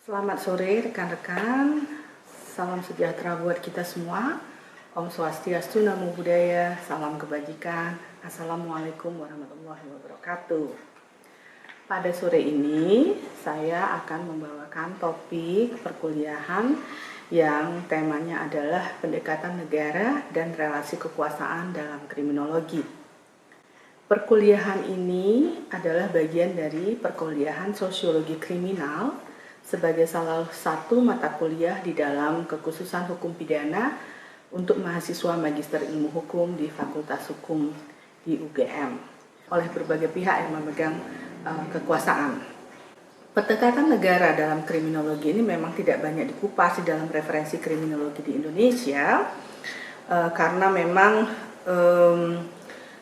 Selamat sore rekan-rekan, salam sejahtera buat kita semua. Om Swastiastu, Namo Buddhaya, salam kebajikan. Assalamualaikum warahmatullahi wabarakatuh. Pada sore ini saya akan membawakan topik perkuliahan yang temanya adalah pendekatan negara dan relasi kekuasaan dalam kriminologi. Perkuliahan ini adalah bagian dari perkuliahan sosiologi kriminal sebagai salah satu mata kuliah di dalam kekhususan hukum pidana untuk mahasiswa magister ilmu hukum di Fakultas Hukum di UGM oleh berbagai pihak yang memegang kekuasaan. Pendekatan negara dalam kriminologi ini memang tidak banyak dikupas di dalam referensi kriminologi di Indonesia karena memang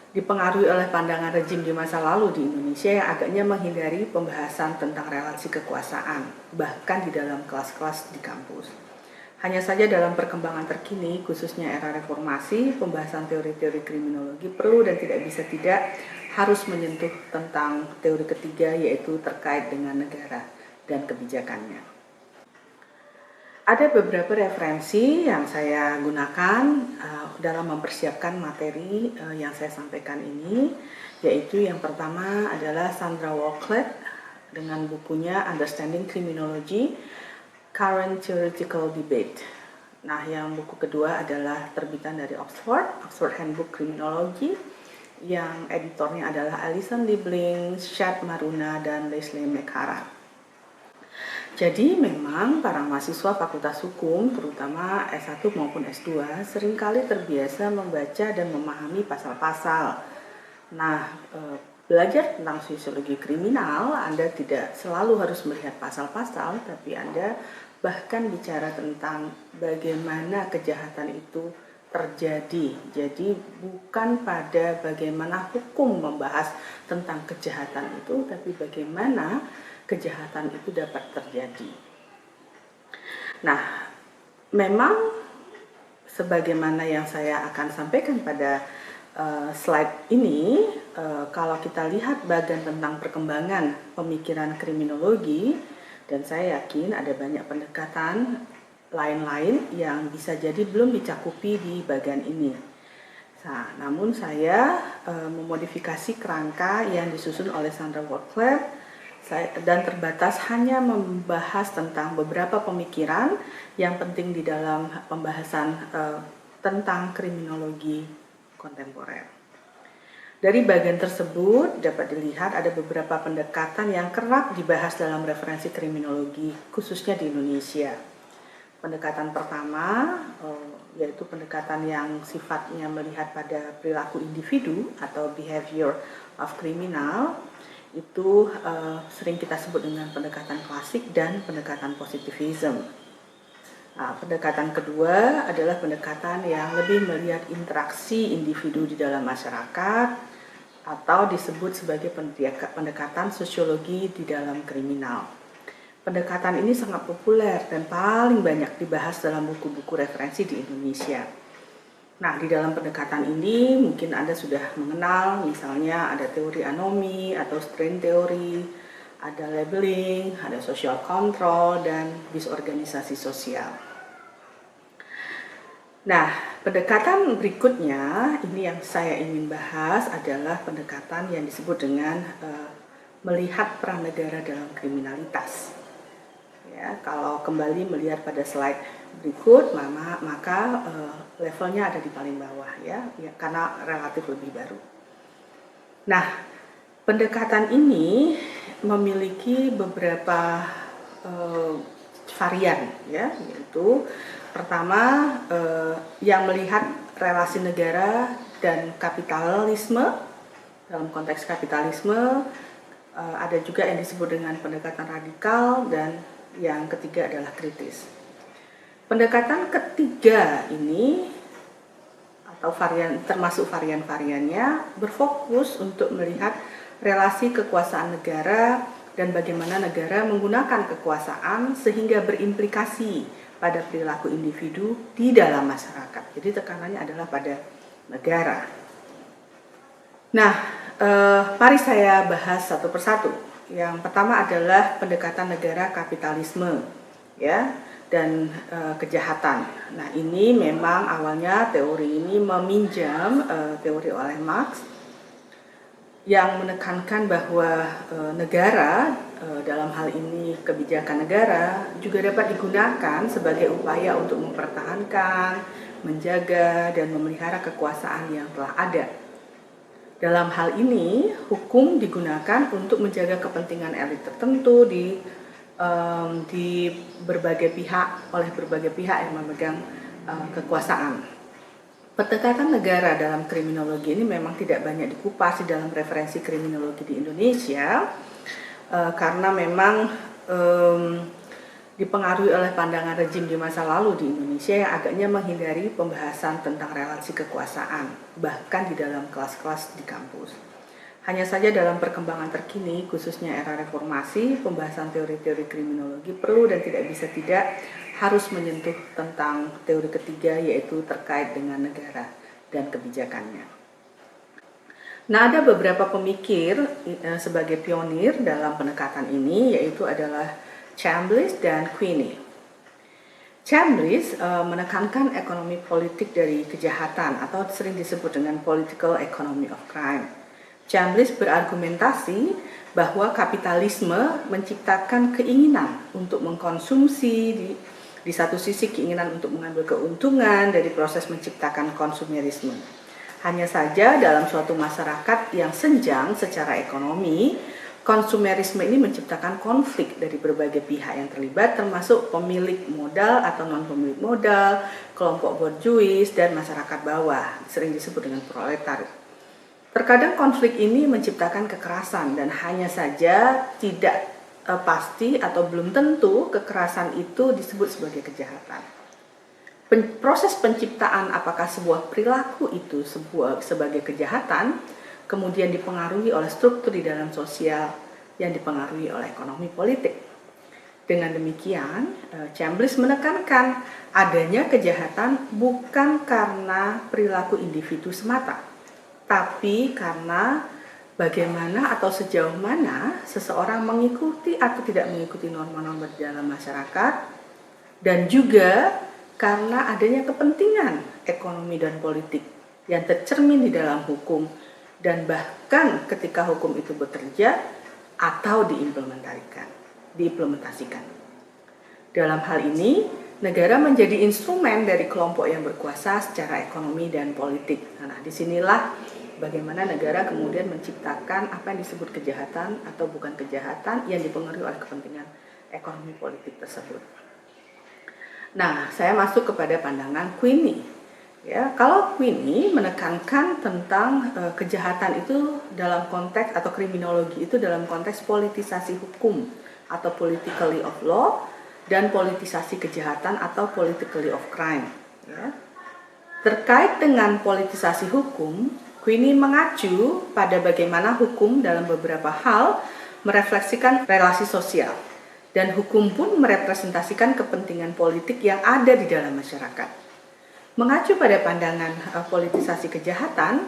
dipengaruhi oleh pandangan rejim di masa lalu di Indonesia yang agaknya menghindari pembahasan tentang relasi kekuasaan, bahkan di dalam kelas-kelas di kampus. Hanya saja dalam perkembangan terkini, khususnya era reformasi, pembahasan teori-teori kriminologi perlu dan tidak bisa tidak harus menyentuh tentang teori ketiga, yaitu terkait dengan negara dan kebijakannya. Ada beberapa referensi yang saya gunakan dalam mempersiapkan materi yang saya sampaikan ini, yaitu yang pertama adalah Sandra Walklett dengan bukunya Understanding Criminology, Current Theoretical Debate. Nah, yang buku kedua adalah terbitan dari Oxford Handbook Criminology, yang editornya adalah Alison Liebling, Shad Maruna, dan Leslie McCarran. Jadi memang para mahasiswa Fakultas Hukum, terutama S1 maupun S2, seringkali terbiasa membaca dan memahami pasal-pasal. Nah, belajar tentang sosiologi kriminal, Anda tidak selalu harus melihat pasal-pasal, tapi Anda bahkan bicara tentang bagaimana kejahatan itu terjadi. Jadi bukan pada bagaimana hukum membahas tentang kejahatan itu, tapi bagaimana kejahatan itu dapat terjadi. Nah, memang sebagaimana yang saya akan sampaikan pada slide ini, kalau kita lihat bagian tentang perkembangan pemikiran kriminologi, dan saya yakin ada banyak pendekatan lain-lain yang bisa jadi belum dicakupi di bagian ini. Nah, namun saya memodifikasi kerangka yang disusun oleh Sandra Walklett dan terbatas hanya membahas tentang beberapa pemikiran yang penting di dalam pembahasan tentang kriminologi kontemporer. Dari bagian tersebut dapat dilihat ada beberapa pendekatan yang kerap dibahas dalam referensi kriminologi, khususnya di Indonesia. Pendekatan pertama yaitu pendekatan yang sifatnya melihat pada perilaku individu atau behavior of criminal. Itu sering kita sebut dengan pendekatan klasik dan pendekatan positivism. Nah, pendekatan kedua adalah pendekatan yang lebih melihat interaksi individu di dalam masyarakat atau disebut sebagai pendekatan sosiologi di dalam kriminal. Pendekatan ini sangat populer dan paling banyak dibahas dalam buku-buku referensi di Indonesia. Nah, di dalam pendekatan ini mungkin Anda sudah mengenal, misalnya ada teori anomi atau strain teori, ada labeling, ada social control, dan disorganisasi sosial. Nah, pendekatan berikutnya, ini yang saya ingin bahas adalah pendekatan yang disebut dengan melihat peran negara dalam kriminalitas. Ya, kalau kembali melihat pada slide berikut, maka levelnya ada di paling bawah ya, karena relatif lebih baru. Nah, pendekatan ini memiliki beberapa varian ya, yaitu pertama yang melihat relasi negara dan kapitalisme. Dalam konteks kapitalisme ada juga yang disebut dengan pendekatan radikal, dan yang ketiga adalah kritis. Pendekatan ketiga ini atau termasuk varian-variannya berfokus untuk melihat relasi kekuasaan negara dan bagaimana negara menggunakan kekuasaan sehingga berimplikasi pada perilaku individu di dalam masyarakat. Jadi tekanannya adalah pada negara. Nah, Mari saya bahas satu persatu. Yang pertama adalah pendekatan negara kapitalisme, ya, dan kejahatan. Nah, ini memang awalnya teori ini meminjam teori oleh Marx yang menekankan bahwa negara, dalam hal ini kebijakan negara, juga dapat digunakan sebagai upaya untuk mempertahankan, menjaga, dan memelihara kekuasaan yang telah ada. Dalam hal ini, hukum digunakan untuk menjaga kepentingan elit tertentu di berbagai pihak, oleh berbagai pihak yang memegang kekuasaan. Pendekatan negara dalam kriminologi ini memang tidak banyak dikupas di dalam referensi kriminologi di Indonesia, karena memang dipengaruhi oleh pandangan rejim di masa lalu di Indonesia yang agaknya menghindari pembahasan tentang relasi kekuasaan, bahkan di dalam kelas-kelas di kampus. Hanya saja dalam perkembangan terkini, khususnya era reformasi, pembahasan teori-teori kriminologi perlu dan tidak bisa tidak harus menyentuh tentang teori ketiga, yaitu terkait dengan negara dan kebijakannya. Nah, ada beberapa pemikir sebagai pionir dalam pendekatan ini, yaitu adalah Chambliss dan Queenie. Chambliss menekankan ekonomi politik dari kejahatan atau sering disebut dengan political economy of crime. Chambliss berargumentasi bahwa kapitalisme menciptakan keinginan untuk mengkonsumsi, di satu sisi keinginan untuk mengambil keuntungan dari proses menciptakan konsumerisme. Hanya saja dalam suatu masyarakat yang senjang secara ekonomi, konsumerisme ini menciptakan konflik dari berbagai pihak yang terlibat, termasuk pemilik modal atau non-pemilik modal, kelompok borjuis, dan masyarakat bawah, sering disebut dengan proletariat. Terkadang konflik ini menciptakan kekerasan dan hanya saja tidak pasti atau belum tentu kekerasan itu disebut sebagai kejahatan. Proses penciptaan apakah sebuah perilaku itu sebagai kejahatan kemudian dipengaruhi oleh struktur di dalam sosial yang dipengaruhi oleh ekonomi politik. Dengan demikian, Chambliss menekankan adanya kejahatan bukan karena perilaku individu semata, tapi karena bagaimana atau sejauh mana seseorang mengikuti atau tidak mengikuti norma-norma di dalam masyarakat, dan juga karena adanya kepentingan ekonomi dan politik yang tercermin di dalam hukum, dan bahkan ketika hukum itu bekerja atau diimplementasikan. Dalam hal ini, negara menjadi instrumen dari kelompok yang berkuasa secara ekonomi dan politik. Nah, disinilah bagaimana negara kemudian menciptakan apa yang disebut kejahatan atau bukan kejahatan yang dipengaruhi oleh kepentingan ekonomi politik tersebut. Nah, saya masuk kepada pandangan Queenie. Ya, kalau Queenie menekankan tentang kejahatan itu dalam konteks atau kriminologi itu dalam konteks politisasi hukum atau politically of law dan politisasi kejahatan atau politically of crime. Ya. Terkait dengan politisasi hukum, Queenie mengacu pada bagaimana hukum dalam beberapa hal merefleksikan relasi sosial, dan hukum pun merepresentasikan kepentingan politik yang ada di dalam masyarakat. Mengacu pada pandangan politisasi kejahatan,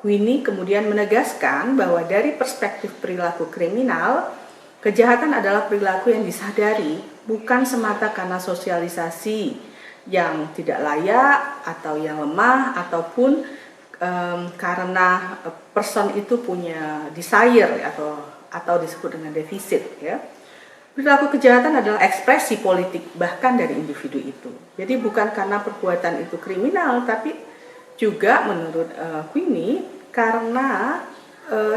Queenie kemudian menegaskan bahwa dari perspektif perilaku kriminal, kejahatan adalah perilaku yang disadari bukan semata karena sosialisasi yang tidak layak atau yang lemah, ataupun karena person itu punya desire atau disebut dengan defisit, ya. Perilaku kejahatan adalah ekspresi politik bahkan dari individu itu. Jadi bukan karena perbuatan itu kriminal, tapi juga menurut Queenie karena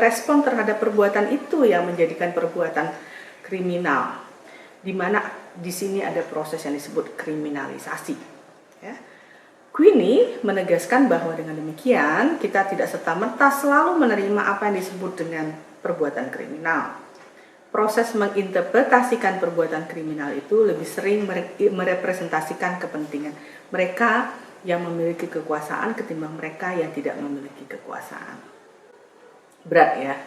respon terhadap perbuatan itu yang menjadikan perbuatan kriminal, di mana di sini ada proses yang disebut kriminalisasi. Ya. Queenie menegaskan bahwa dengan demikian kita tidak serta-merta selalu menerima apa yang disebut dengan perbuatan kriminal. Proses menginterpretasikan perbuatan kriminal itu lebih sering merepresentasikan kepentingan mereka yang memiliki kekuasaan ketimbang mereka yang tidak memiliki kekuasaan. Berat ya.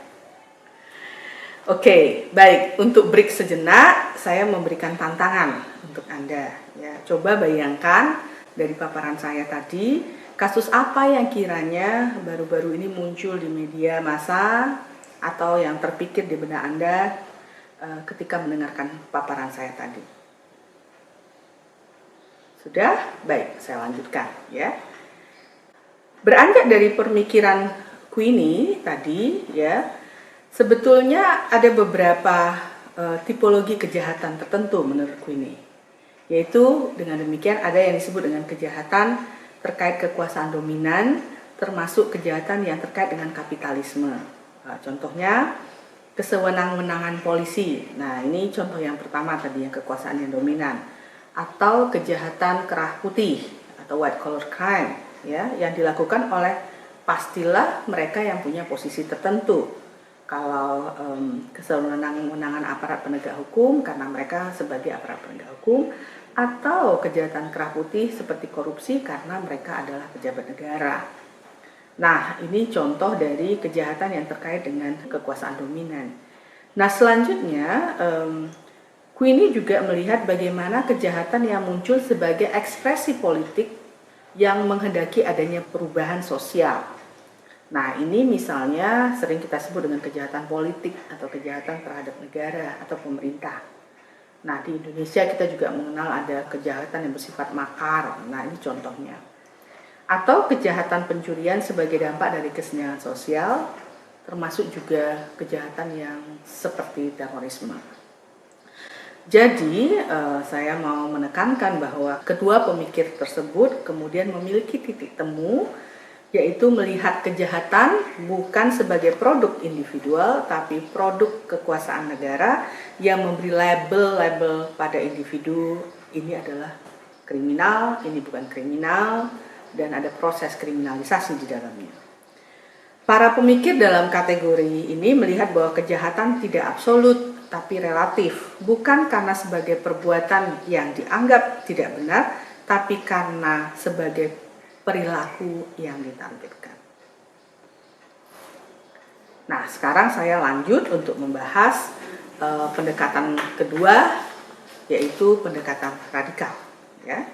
Oke, baik. Untuk break sejenak, saya memberikan tantangan untuk Anda. Ya, coba bayangkan dari paparan saya tadi, Kasus apa yang kiranya baru-baru ini muncul di media massa atau yang terpikir di benak Anda ketika mendengarkan paparan saya tadi? Sudah? Baik, saya lanjutkan ya. Beranjak dari pemikiran Queenie tadi ya, sebetulnya ada beberapa tipologi kejahatan tertentu menurut Queenie. Yaitu dengan demikian ada yang disebut dengan kejahatan terkait kekuasaan dominan, termasuk kejahatan yang terkait dengan kapitalisme. Contohnya kesewenang-wenangan polisi. Nah, ini contoh yang pertama tadi, yang kekuasaan yang dominan. Atau kejahatan kerah putih atau white collar crime ya, yang dilakukan oleh pastilah mereka yang punya posisi tertentu. Kalau kesewenang-wenangan aparat penegak hukum karena mereka sebagai aparat penegak hukum, atau kejahatan kerah putih seperti korupsi karena mereka adalah pejabat negara. Nah, ini contoh dari kejahatan yang terkait dengan kekuasaan dominan. Nah, selanjutnya Queenie juga melihat bagaimana kejahatan yang muncul sebagai ekspresi politik yang menghendaki adanya perubahan sosial. Nah, ini misalnya sering kita sebut dengan kejahatan politik atau kejahatan terhadap negara atau pemerintah. Nah, di Indonesia kita juga mengenal ada kejahatan yang bersifat makar. Nah, ini contohnya. Atau kejahatan pencurian sebagai dampak dari kesenjangan sosial, termasuk juga kejahatan yang seperti terorisme. Jadi, saya mau menekankan bahwa kedua pemikir tersebut kemudian memiliki titik temu, yaitu melihat kejahatan bukan sebagai produk individual, tapi produk kekuasaan negara yang memberi label-label pada individu, ini adalah kriminal, ini bukan kriminal, dan ada proses kriminalisasi di dalamnya. Para pemikir dalam kategori ini melihat bahwa kejahatan tidak absolut, tapi relatif, bukan karena sebagai perbuatan yang dianggap tidak benar, tapi karena sebagai perilaku yang ditampilkan. Nah, sekarang saya lanjut untuk membahas pendekatan kedua, yaitu pendekatan radikal. Ya.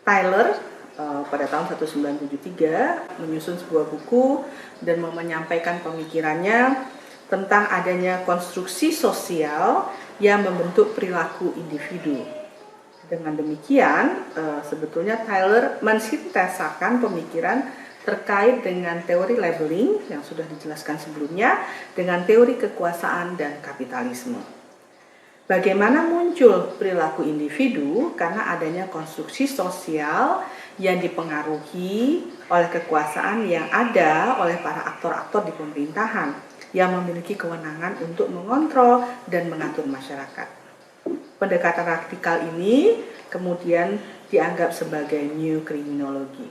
Tyler pada tahun 1973 menyusun sebuah buku dan menyampaikan pemikirannya tentang adanya konstruksi sosial yang membentuk perilaku individu. Dengan demikian, sebetulnya Tyler mensintesakan pemikiran terkait dengan teori labeling yang sudah dijelaskan sebelumnya dengan teori kekuasaan dan kapitalisme. Bagaimana muncul perilaku individu? Karena adanya konstruksi sosial yang dipengaruhi oleh kekuasaan yang ada oleh para aktor-aktor di pemerintahan yang memiliki kewenangan untuk mengontrol dan mengatur masyarakat. Pendekatan radikal ini kemudian dianggap sebagai new criminology.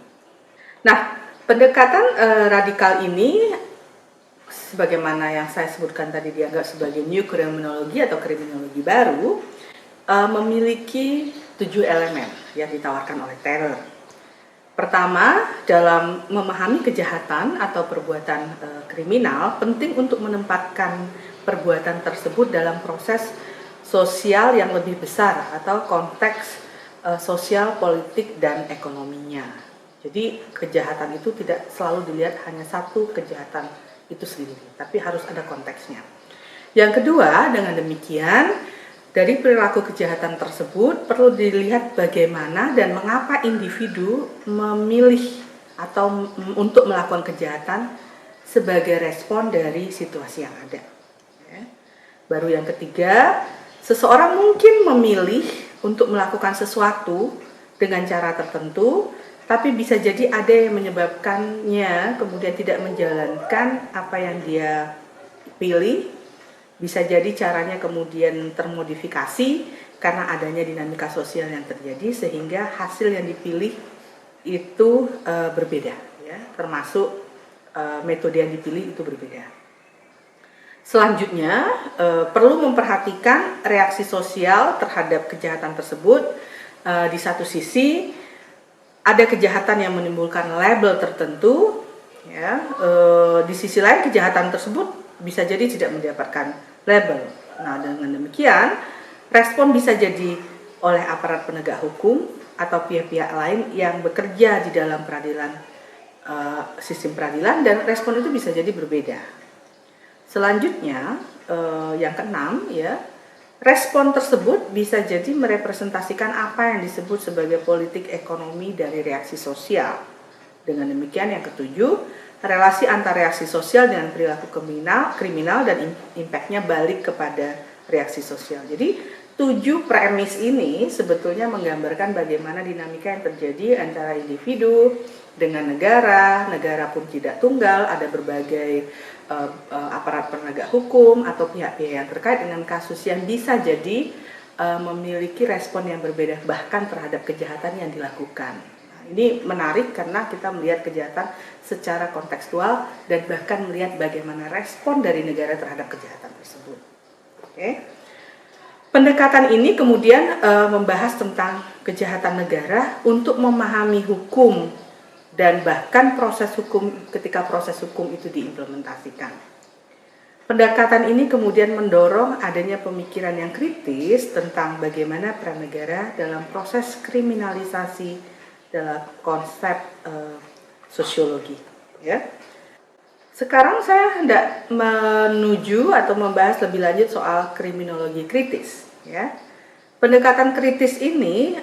Nah, pendekatan radikal ini sebagaimana yang saya sebutkan tadi dianggap sebagai new criminology atau kriminologi baru, memiliki 7 elemen yang ditawarkan oleh Tyler. Pertama, dalam memahami kejahatan atau perbuatan kriminal, penting untuk menempatkan perbuatan tersebut dalam proses sosial yang lebih besar atau konteks sosial, politik, dan ekonominya. Jadi kejahatan itu tidak selalu dilihat hanya satu kejahatan itu sendiri, tapi harus ada konteksnya. Yang kedua, dengan demikian, dari perilaku kejahatan tersebut perlu dilihat bagaimana dan mengapa individu memilih atau untuk melakukan kejahatan sebagai respon dari situasi yang ada. Baru yang ketiga, seseorang mungkin memilih untuk melakukan sesuatu dengan cara tertentu, tapi bisa jadi ada yang menyebabkannya kemudian tidak menjalankan apa yang dia pilih. Bisa jadi caranya kemudian termodifikasi karena adanya dinamika sosial yang terjadi sehingga hasil yang dipilih itu berbeda, ya, termasuk metode yang dipilih itu berbeda. Selanjutnya, perlu memperhatikan reaksi sosial terhadap kejahatan tersebut. Di satu sisi, ada kejahatan yang menimbulkan label tertentu, ya. Di sisi lain, kejahatan tersebut bisa jadi tidak mendapatkan label. Nah, dengan demikian, respon bisa jadi oleh aparat penegak hukum atau pihak-pihak lain yang bekerja di dalam peradilan, sistem peradilan, dan respon itu bisa jadi berbeda. Selanjutnya, yang keenam ya, respon tersebut bisa jadi merepresentasikan apa yang disebut sebagai politik ekonomi dari reaksi sosial. Dengan demikian, yang ketujuh, relasi antara reaksi sosial dengan perilaku kriminal dan impact-nya balik kepada reaksi sosial. Jadi 7 premis ini sebetulnya menggambarkan bagaimana dinamika yang terjadi antara individu dengan negara pun tidak tunggal, ada berbagai aparat penegak hukum atau pihak-pihak yang terkait dengan kasus yang bisa jadi memiliki respon yang berbeda bahkan terhadap kejahatan yang dilakukan. Nah, ini menarik karena kita melihat kejahatan secara kontekstual dan bahkan melihat bagaimana respon dari negara terhadap kejahatan tersebut. Oke. Pendekatan ini kemudian membahas tentang kejahatan negara untuk memahami hukum dan bahkan proses hukum ketika proses hukum itu diimplementasikan. Pendekatan ini kemudian mendorong adanya pemikiran yang kritis tentang bagaimana peran negara dalam proses kriminalisasi dalam konsep sosiologi. Ya. Sekarang saya hendak menuju atau membahas lebih lanjut soal kriminologi kritis. Ya. Pendekatan kritis ini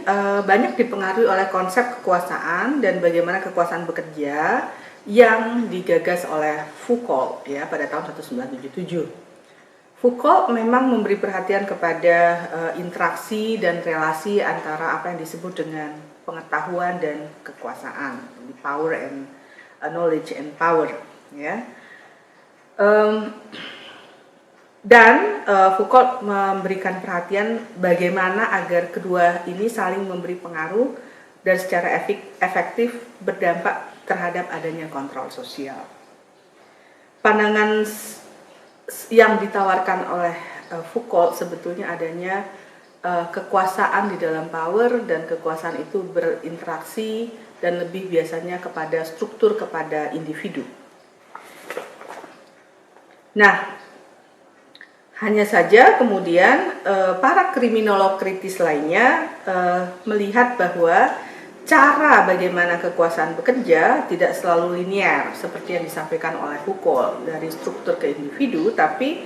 banyak dipengaruhi oleh konsep kekuasaan dan bagaimana kekuasaan bekerja yang digagas oleh Foucault ya pada tahun 1977. Foucault memang memberi perhatian kepada interaksi dan relasi antara apa yang disebut dengan pengetahuan dan kekuasaan, power and knowledge and power. Ya. Dan Foucault memberikan perhatian bagaimana agar kedua ini saling memberi pengaruh dan secara efektif berdampak terhadap adanya kontrol sosial. Pandangan yang ditawarkan oleh Foucault sebetulnya adanya kekuasaan di dalam power, dan kekuasaan itu berinteraksi dan lebih biasanya kepada struktur, kepada individu. Nah, hanya saja kemudian para kriminolog kritis lainnya melihat bahwa cara bagaimana kekuasaan bekerja tidak selalu linear seperti yang disampaikan oleh Foucault dari struktur ke individu, tapi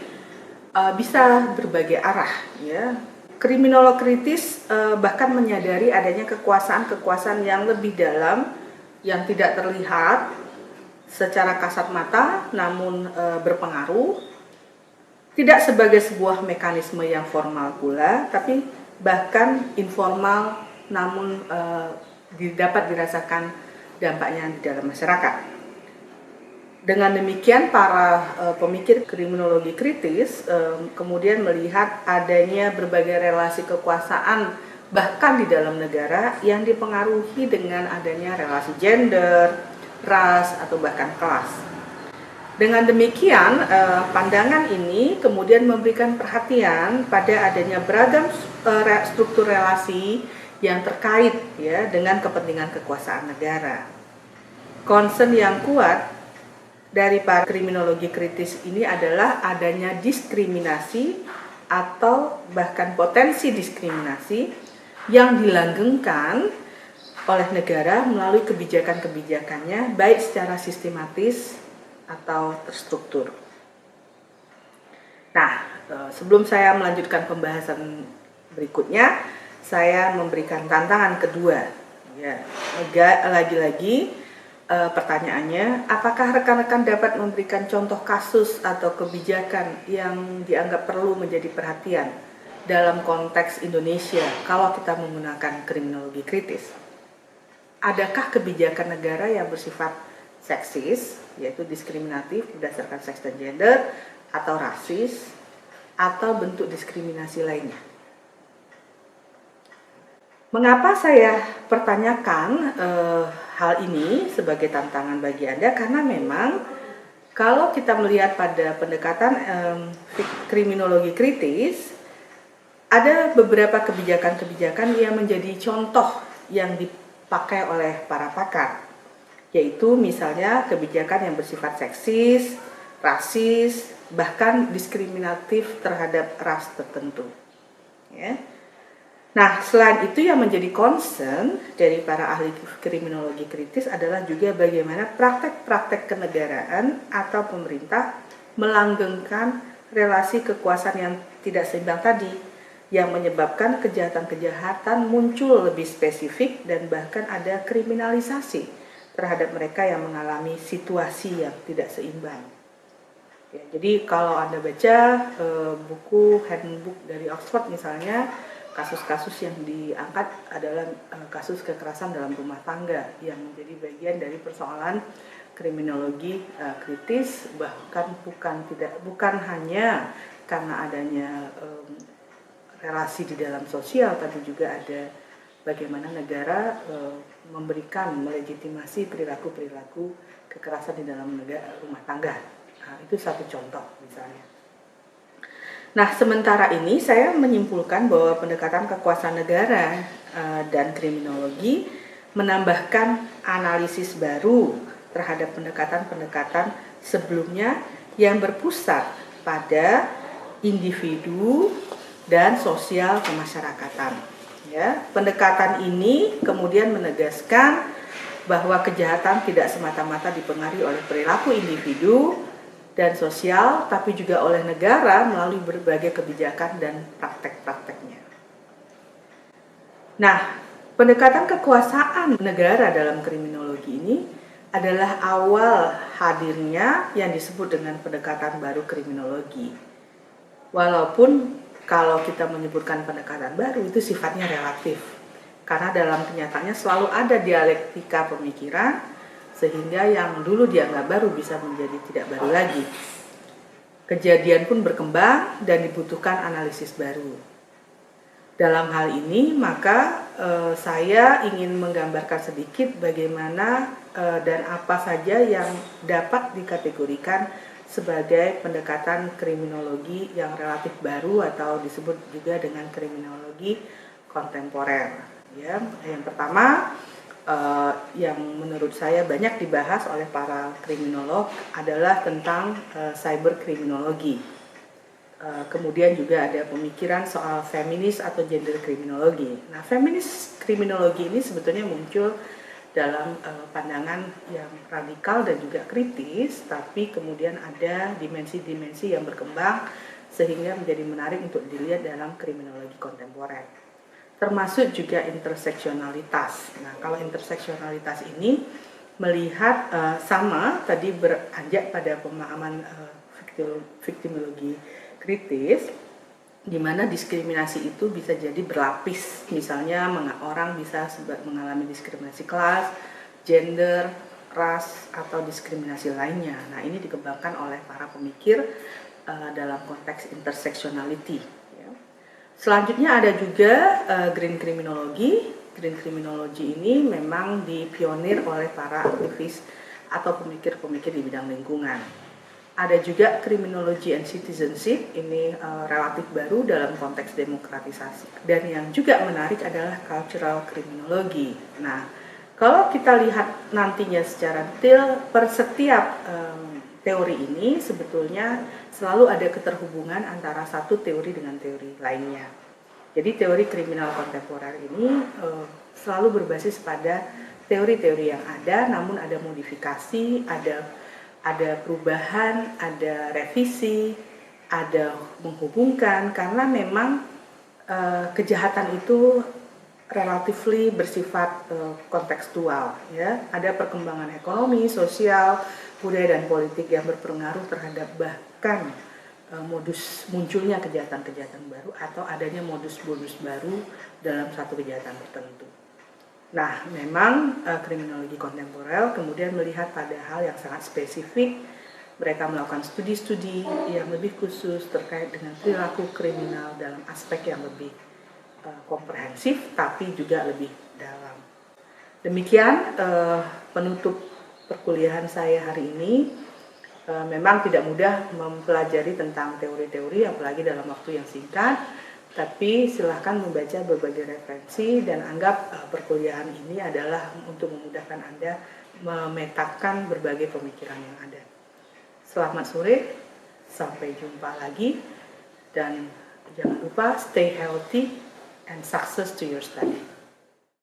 bisa berbagai arah. Ya. Kriminolog kritis bahkan menyadari adanya kekuasaan-kekuasaan yang lebih dalam yang tidak terlihat secara kasat mata namun berpengaruh, tidak sebagai sebuah mekanisme yang formal pula, tapi bahkan informal namun dapat dirasakan dampaknya di dalam masyarakat. Dengan demikian para pemikir kriminologi kritis kemudian melihat adanya berbagai relasi kekuasaan bahkan di dalam negara yang dipengaruhi dengan adanya relasi gender, ras, atau bahkan kelas. Dengan demikian, pandangan ini kemudian memberikan perhatian pada adanya beragam struktur relasi yang terkait ya dengan kepentingan kekuasaan negara. Concern yang kuat dari para kriminologi kritis ini adalah adanya diskriminasi atau bahkan potensi diskriminasi yang dilanggengkan oleh negara melalui kebijakan-kebijakannya baik secara sistematis atau terstruktur. Nah, sebelum saya melanjutkan pembahasan berikutnya, saya memberikan tantangan kedua. Ya, lagi-lagi pertanyaannya, apakah rekan-rekan dapat memberikan contoh kasus atau kebijakan yang dianggap perlu menjadi perhatian dalam konteks Indonesia kalau kita menggunakan kriminologi kritis? Adakah kebijakan negara yang bersifat seksis, yaitu diskriminatif berdasarkan seks dan gender, atau rasis, atau bentuk diskriminasi lainnya? Mengapa saya pertanyakan hal ini sebagai tantangan bagi Anda? Karena memang kalau kita melihat pada pendekatan kriminologi kritis, ada beberapa kebijakan-kebijakan yang menjadi contoh yang dipakai oleh para pakar, yaitu misalnya kebijakan yang bersifat seksis, rasis, bahkan diskriminatif terhadap ras tertentu. Ya. Nah, selain itu yang menjadi concern dari para ahli kriminologi kritis adalah juga bagaimana praktek-praktek kenegaraan atau pemerintah melanggengkan relasi kekuasaan yang tidak seimbang tadi, yang menyebabkan kejahatan-kejahatan muncul lebih spesifik dan bahkan ada kriminalisasi terhadap mereka yang mengalami situasi yang tidak seimbang. Ya, jadi kalau Anda baca buku handbook dari Oxford misalnya, kasus-kasus yang diangkat adalah kasus kekerasan dalam rumah tangga yang menjadi bagian dari persoalan kriminologi kritis, bahkan bukan hanya karena adanya relasi di dalam sosial, tapi juga ada bagaimana negara memberikan melegitimasi perilaku-perilaku kekerasan di dalam rumah tangga. Nah, itu satu contoh misalnya. Nah, sementara ini saya menyimpulkan bahwa pendekatan kekuasaan negara dan kriminologi menambahkan analisis baru terhadap pendekatan-pendekatan sebelumnya yang berpusat pada individu dan sosial kemasyarakatan. Ya, pendekatan ini kemudian menegaskan bahwa kejahatan tidak semata-mata dipengaruhi oleh perilaku individu dan sosial, tapi juga oleh negara melalui berbagai kebijakan dan praktek-prakteknya. Nah, pendekatan kekuasaan negara dalam kriminologi ini adalah awal hadirnya yang disebut dengan pendekatan baru kriminologi. Walaupun kalau kita menyebutkan pendekatan baru itu sifatnya relatif, karena dalam kenyataannya selalu ada dialektika pemikiran, sehingga yang dulu dianggap baru bisa menjadi tidak baru lagi. Kejadian pun berkembang dan dibutuhkan analisis baru. Dalam hal ini, maka saya ingin menggambarkan sedikit bagaimana dan apa saja yang dapat dikategorikan sebagai pendekatan kriminologi yang relatif baru atau disebut juga dengan kriminologi kontemporer. Ya, yang pertama, yang menurut saya banyak dibahas oleh para kriminolog adalah tentang cyberkriminologi. Kemudian juga ada pemikiran soal feminis atau gender kriminologi. Nah, feminis kriminologi ini sebetulnya muncul dalam pandangan yang radikal dan juga kritis, tapi kemudian ada dimensi-dimensi yang berkembang sehingga menjadi menarik untuk dilihat dalam kriminologi kontemporer. Termasuk juga interseksionalitas. Nah, kalau interseksionalitas ini melihat sama tadi beranjak pada pemahaman viktimologi kritis, di mana diskriminasi itu bisa jadi berlapis. Misalnya orang bisa mengalami diskriminasi kelas, gender, ras, atau diskriminasi lainnya. Nah, ini dikembangkan oleh para pemikir dalam konteks interseksionality. Selanjutnya ada juga green criminology. Green criminology ini memang dipionir oleh para aktivis atau pemikir-pemikir di bidang lingkungan. Ada juga criminology and citizenship, ini relatif baru dalam konteks demokratisasi. Dan yang juga menarik adalah cultural criminology. Nah, kalau kita lihat nantinya secara detail, per setiap teori ini sebetulnya selalu ada keterhubungan antara satu teori dengan teori lainnya. Jadi teori kriminal kontemporer ini selalu berbasis pada teori-teori yang ada, namun ada modifikasi, ada perubahan, ada revisi, ada menghubungkan, karena memang kejahatan itu relatifly bersifat kontekstual, ya. Ada perkembangan ekonomi, sosial, budaya dan politik yang berpengaruh terhadap bahkan munculnya kejahatan-kejahatan baru atau adanya modus-modus baru dalam satu kejahatan tertentu. Nah, memang kriminologi kontemporer kemudian melihat pada hal yang sangat spesifik. Mereka melakukan studi-studi yang lebih khusus terkait dengan perilaku kriminal dalam aspek yang lebih komprehensif tapi juga lebih dalam. Demikian penutup perkuliahan saya hari ini. Memang tidak mudah mempelajari tentang teori-teori apalagi dalam waktu yang singkat, tapi silahkan membaca berbagai referensi dan anggap perkuliahan ini adalah untuk memudahkan Anda memetakan berbagai pemikiran yang ada. Selamat sore, sampai jumpa lagi, dan jangan lupa stay healthy and success to your study.